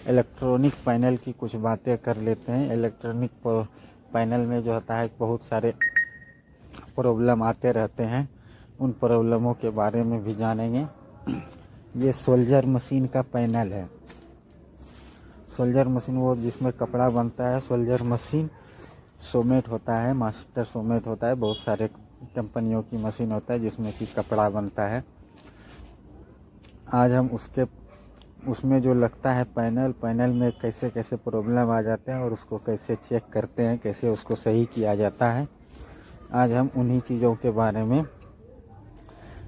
Electronic panel की कुछ बातें कर लेते हैं। इलेक्ट्रॉनिक पैनल में जो होता है बहुत सारे प्रॉब्लम आते रहते हैं, उन प्रॉब्लमों के बारे में भी जानेंगे। ये सोल्जर मशीन का पैनल है। सोल्जर मशीन वो जिसमें कपड़ा बनता है, सोल्जर मशीन सोमेट होता है, मास्टर सोमेट होता है, बहुत सारे कंपनियों की मशीन होता है जिसमें कि कपड़ा बनता है। आज हम उसमें जो लगता है पैनल में कैसे कैसे प्रॉब्लम आ जाते हैं और उसको कैसे चेक करते हैं, कैसे उसको सही किया जाता है, आज हम उन्हीं चीज़ों के बारे में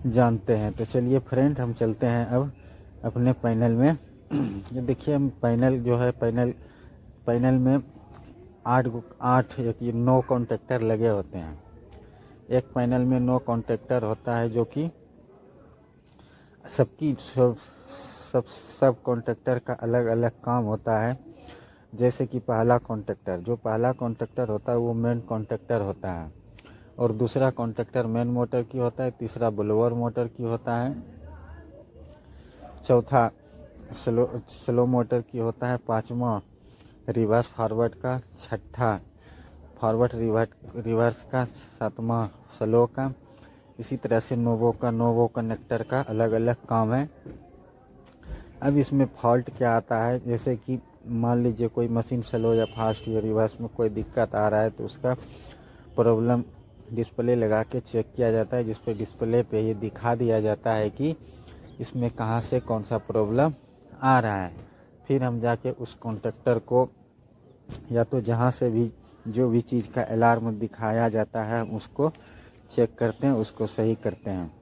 जानते हैं। तो चलिए फ्रेंड, हम चलते हैं अब अपने पैनल में। ये देखिए, हम पैनल जो है, पैनल में 9 कॉन्टेक्टर लगे होते हैं। एक पैनल में 9 कॉन्टेक्टर होता है, जो कि सब कॉन्टेक्टर का अलग अलग काम होता है। जैसे कि पहला कॉन्टेक्टर होता है वो मेन कॉन्टेक्टर होता है, और दूसरा कॉन्टेक्टर मेन मोटर की होता है, तीसरा ब्लोअर मोटर की होता है, चौथा स्लो मोटर की होता है, पांचवा रिवर्स फॉरवर्ड का, छठा फॉरवर्ड रिवर्स का, सातवां स्लो का। इसी तरह से नोवो कनेक्टर का अलग अलग काम है। अब इसमें फॉल्ट क्या आता है, जैसे कि मान लीजिए कोई मशीन स्लो या फास्ट या रिवर्स में कोई दिक्कत आ रहा है, तो उसका प्रॉब्लम डिस्प्ले लगा के चेक किया जाता है, जिस पे डिस्प्ले पे ये दिखा दिया जाता है कि इसमें कहाँ से कौन सा प्रॉब्लम आ रहा है। फिर हम जाके उस कॉन्टेक्टर को, या तो जहाँ से भी जो भी चीज़ का अलार्म दिखाया जाता है, हम उसको चेक करते हैं, उसको सही करते हैं।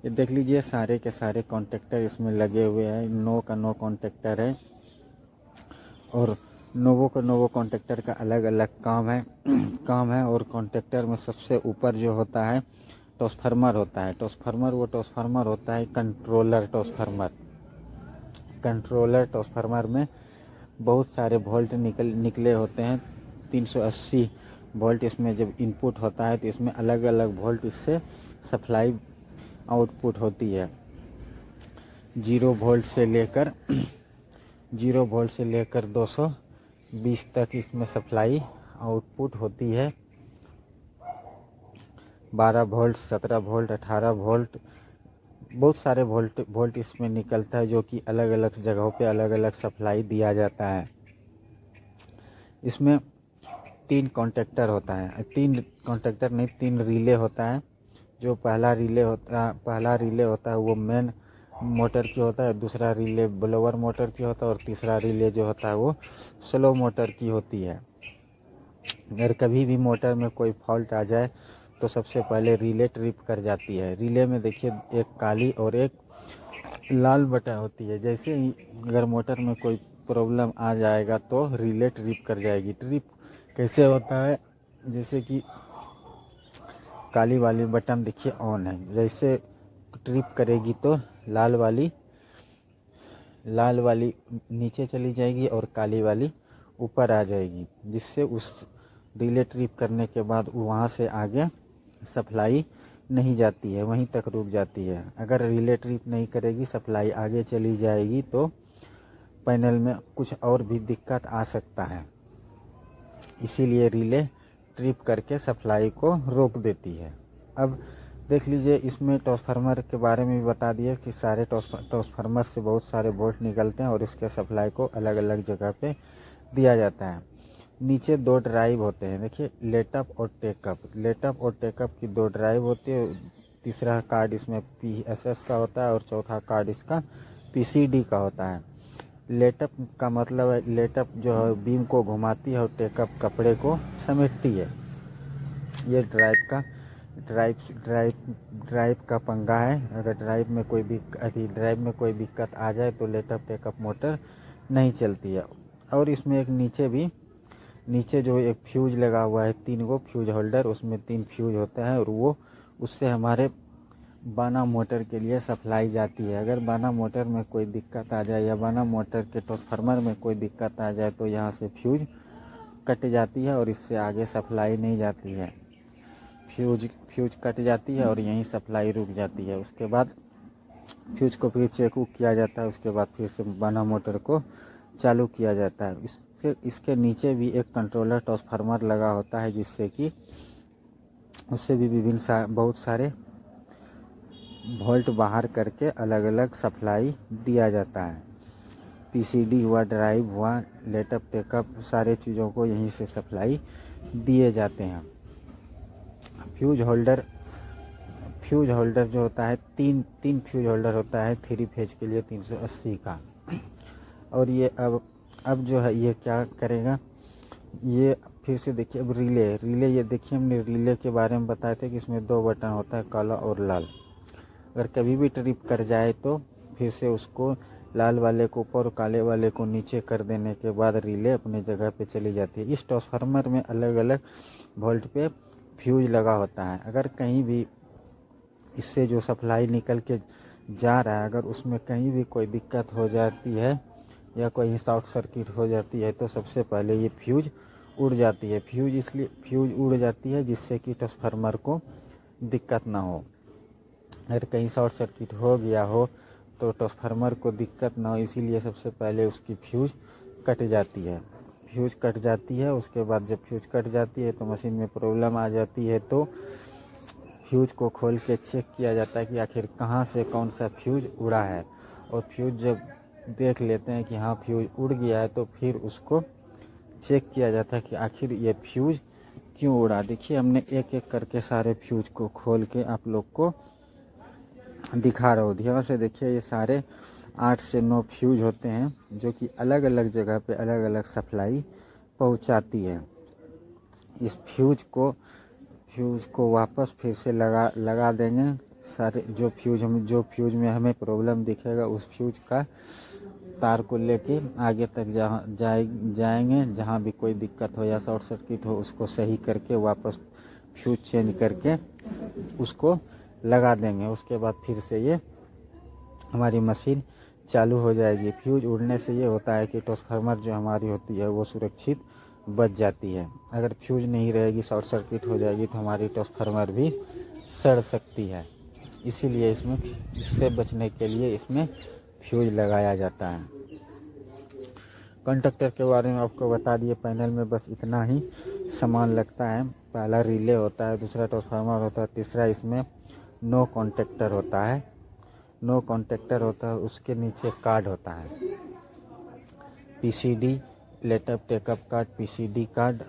ये देख लीजिए, सारे के सारे कॉन्टेक्टर इसमें लगे हुए हैं। 9 कॉन्टेक्टर है, और नोवो कॉन्टेक्टर का अलग अलग काम है। और कॉन्टेक्टर में सबसे ऊपर जो होता है ट्रांसफार्मर होता है। ट्रांसफार्मर होता है कंट्रोलर ट्रांसफार्मर में बहुत सारे वोल्ट निकले होते हैं। 380 वोल्ट इसमें जब इनपुट होता है, तो इसमें अलग अलग वोल्ट इससे सप्लाई आउटपुट होती है। 0 वोल्ट से लेकर 220 तक इसमें सप्लाई आउटपुट होती है। 12 वोल्ट, 17 वोल्ट, 18 वोल्ट, बहुत सारे वोल्ट इसमें निकलता है, जो कि अलग अलग जगहों पे अलग अलग सप्लाई दिया जाता है। इसमें 3 कॉन्टेक्टर होता है, 3 रिले होता है। जो पहला रिले होता है वो मेन मोटर की होता है, दूसरा रिले ब्लोअर मोटर की होता है, और तीसरा रिले जो होता है वो स्लो मोटर की होती है। अगर कभी भी मोटर में कोई फॉल्ट आ जाए, तो सबसे पहले रिले ट्रिप कर जाती है। रिले में देखिए, एक काली और एक लाल बटन होती है। जैसे ही अगर मोटर में कोई प्रॉब्लम आ जाएगा, तो रिले ट्रिप कर जाएगी। ट्रिप कैसे होता है, जैसे कि काली वाली बटन देखिए ऑन है, जैसे ट्रिप करेगी तो लाल वाली नीचे चली जाएगी और काली वाली ऊपर आ जाएगी, जिससे उस रिले ट्रिप करने के बाद वहाँ से आगे सप्लाई नहीं जाती है, वहीं तक रुक जाती है। अगर रिले ट्रिप नहीं करेगी, सप्लाई आगे चली जाएगी, तो पैनल में कुछ और भी दिक्कत आ सकता है। इसीलिए रिले ट्रिप करके सप्लाई को रोक देती है। अब देख लीजिए, इसमें ट्रांसफार्मर के बारे में भी बता दिए कि सारे ट्रांसफार्मर से बहुत सारे वोल्ट निकलते हैं, और इसके सप्लाई को अलग अलग जगह पे दिया जाता है। नीचे 2 ड्राइव होते हैं, देखिए, लेटअप और टेकअप की 2 ड्राइव होती है। तीसरा कार्ड इसमें PSS का होता है, और चौथा कार्ड इसका PCD का होता है। लेटअप का मतलब है, लेटअप जो है बीम को घुमाती है, और टेकअप कपड़े को समेटती है। ये ड्राइव का पंगा है। अगर ड्राइव में कोई दिक्कत आ जाए, तो लेटअप टेकअप मोटर नहीं चलती है। और इसमें एक नीचे जो एक फ्यूज लगा हुआ है, 3 गो फ्यूज होल्डर, उसमें 3 फ्यूज होता है, और वो उससे हमारे बाना मोटर के लिए सप्लाई जाती है। अगर बाना मोटर में कोई दिक्कत आ जाए, या बाना मोटर के ट्रांसफार्मर में कोई दिक्कत आ जाए, तो यहाँ से फ्यूज कट जाती है, और इससे आगे सप्लाई नहीं जाती है। फ्यूज कट जाती है, और यहीं सप्लाई रुक जाती है। उसके बाद फ्यूज को फिर चेक किया जाता है, उसके बाद फिर से बाना मोटर को चालू किया जाता है। इसके नीचे भी एक कंट्रोलर ट्रांसफार्मर लगा होता है, जिससे कि उससे भी बहुत सारे वोल्ट बाहर करके अलग अलग सप्लाई दिया जाता है। पीसीडी हुआ, ड्राइव हुआ, लैपटॉप टेकअप, सारे चीज़ों को यहीं से सप्लाई दिए जाते हैं। फ्यूज होल्डर जो होता है, तीन फ्यूज होल्डर होता है 3 फेज के लिए 380 का। और ये अब जो है ये क्या करेगा, ये फिर से देखिए। अब रिले ये देखिए, हमने रिले के बारे में बताए थे कि इसमें 2 बटन होता है, काला और लाल। अगर कभी भी ट्रिप कर जाए तो फिर से उसको लाल वाले को ऊपर और काले वाले को नीचे कर देने के बाद रिले अपने जगह पे चली जाती है। इस ट्रांसफार्मर में अलग अलग वोल्ट पे फ्यूज लगा होता है। अगर कहीं भी इससे जो सप्लाई निकल के जा रहा है, अगर उसमें कहीं भी कोई दिक्कत हो जाती है या कोई शॉर्ट सर्किट हो जाती है, तो सबसे पहले ये फ्यूज उड़ जाती है। इसलिए फ्यूज उड़ जाती है जिससे कि ट्रांसफार्मर को दिक्कत ना हो। अगर कहीं शॉर्ट सर्किट हो गया हो तो ट्रांसफार्मर को दिक्कत ना हो, इसीलिए सबसे पहले उसकी फ्यूज कट जाती है। उसके बाद जब फ्यूज कट जाती है तो मशीन में प्रॉब्लम आ जाती है, तो फ्यूज को खोल के चेक किया जाता है कि आखिर कहाँ से कौन सा फ्यूज उड़ा है। और फ्यूज जब देख लेते हैं कि हाँ फ्यूज उड़ गया है, तो फिर उसको चेक किया जाता है कि आखिर ये फ्यूज क्यों उड़ा। देखिए, हमने एक एक करके सारे फ्यूज को खोल के आप लोग को दिखा रहा हूँ। ध्यान से देखिए, ये सारे 8 से 9 फ्यूज होते हैं, जो कि अलग अलग जगह पे अलग अलग सप्लाई पहुँचाती है। इस फ्यूज को वापस फिर से लगा देंगे। सारे जो फ्यूज में हमें प्रॉब्लम दिखेगा, उस फ्यूज का तार को लेके आगे तक जाएंगे। जहाँ भी कोई दिक्कत हो या शॉर्ट सर्किट हो, उसको सही करके वापस फ्यूज चेंज करके उसको लगा देंगे। उसके बाद फिर से ये हमारी मशीन चालू हो जाएगी। फ्यूज उड़ने से ये होता है कि ट्रांसफार्मर जो हमारी होती है वो सुरक्षित बच जाती है। अगर फ्यूज नहीं रहेगी, शॉर्ट सर्किट हो जाएगी, तो हमारी ट्रांसफार्मर भी सड़ सकती है। इसीलिए इससे बचने के लिए इसमें फ्यूज लगाया जाता है। कंडक्टर के बारे में आपको बता दिए। पैनल में बस इतना ही सामान लगता है। पहला रिले होता है, दूसरा ट्रांसफार्मर होता है, तीसरा इसमें नो कॉन्टेक्टर होता है। उसके नीचे कार्ड होता है, PCD, laptop take up card, PCD card.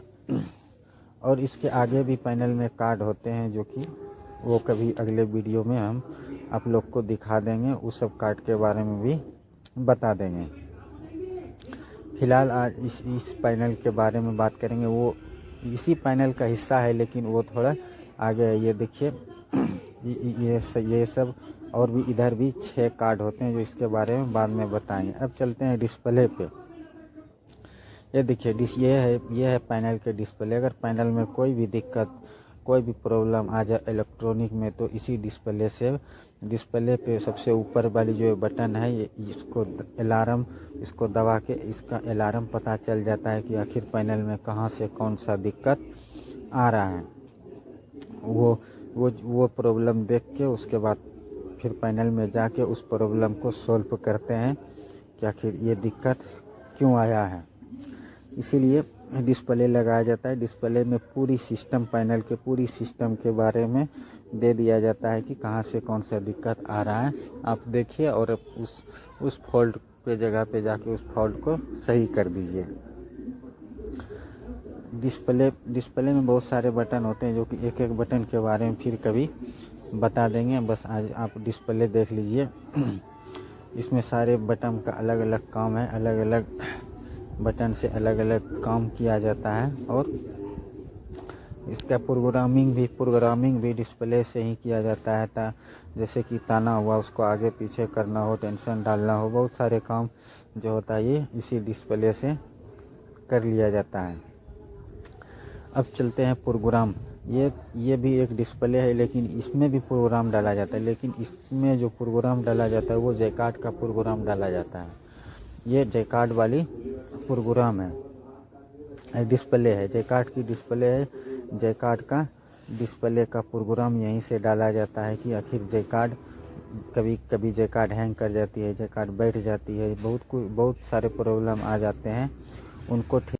और इसके आगे भी पैनल में कार्ड होते हैं, जो कि वो कभी अगले वीडियो में हम आप लोग को दिखा देंगे। उस सब कार्ड के बारे में भी बता देंगे। फिलहाल आज इस पैनल के बारे में बात करेंगे। वो इसी पैनल का हिस्सा है, लेकिन वो थोड़ा आगे है। ये देखिए, ये सब और भी इधर भी 6 कार्ड होते हैं, जो इसके बारे में बाद में बताएंगे। अब चलते हैं डिस्प्ले पे। ये देखिए, ये है पैनल के डिस्प्ले। अगर पैनल में कोई भी दिक्कत, कोई भी प्रॉब्लम आ जाए इलेक्ट्रॉनिक में, तो इसी डिस्प्ले पे सबसे ऊपर वाली जो बटन है, इसको इसको दबा के इसका अलार्म पता चल जाता है कि आखिर पैनल में कहाँ से कौन सा दिक्कत आ रहा है। वो प्रॉब्लम देख के उसके बाद फिर पैनल में जाके उस प्रॉब्लम को सॉल्व करते हैं कि आखिर ये दिक्कत क्यों आया है। इसीलिए डिस्प्ले लगाया जाता है। डिस्प्ले में पैनल के पूरी सिस्टम के बारे में दे दिया जाता है कि कहाँ से कौन सा दिक्कत आ रहा है। आप देखिए और उस फॉल्ट पे जगह पे जाके उस फॉल्ट को सही कर दीजिए। डिस्प्ले में बहुत सारे बटन होते हैं, जो कि एक एक बटन के बारे में फिर कभी बता देंगे। बस आज आप डिस्प्ले देख लीजिए। इसमें सारे बटन का अलग अलग काम है, अलग अलग बटन से अलग अलग काम किया जाता है। और इसका प्रोग्रामिंग भी डिस्प्ले से ही किया जाता है। जैसे कि ताना हुआ, उसको आगे पीछे करना हो, टेंशन डालना हो, बहुत सारे काम जो होता है ये इसी डिस्प्ले से कर लिया जाता है। अब चलते हैं प्रोग्राम। ये भी एक डिस्प्ले है, लेकिन इसमें भी प्रोग्राम डाला जाता है। लेकिन इसमें जो प्रोग्राम डाला जाता है वो जैकार्ड का प्रोग्राम डाला जाता है। ये जैकार्ड वाली प्रोग्राम है, डिस्प्ले है, जैकार्ड की डिस्प्ले है। जैकार्ड का डिस्प्ले का प्रोग्राम यहीं से डाला जाता है कि आखिर जैकार्ड कभी कभी जे कार्ड हैंग कर जाती है, जे कार्ड बैठ जाती है, बहुत सारे प्रॉब्लम आ जाते हैं। उनको ठीक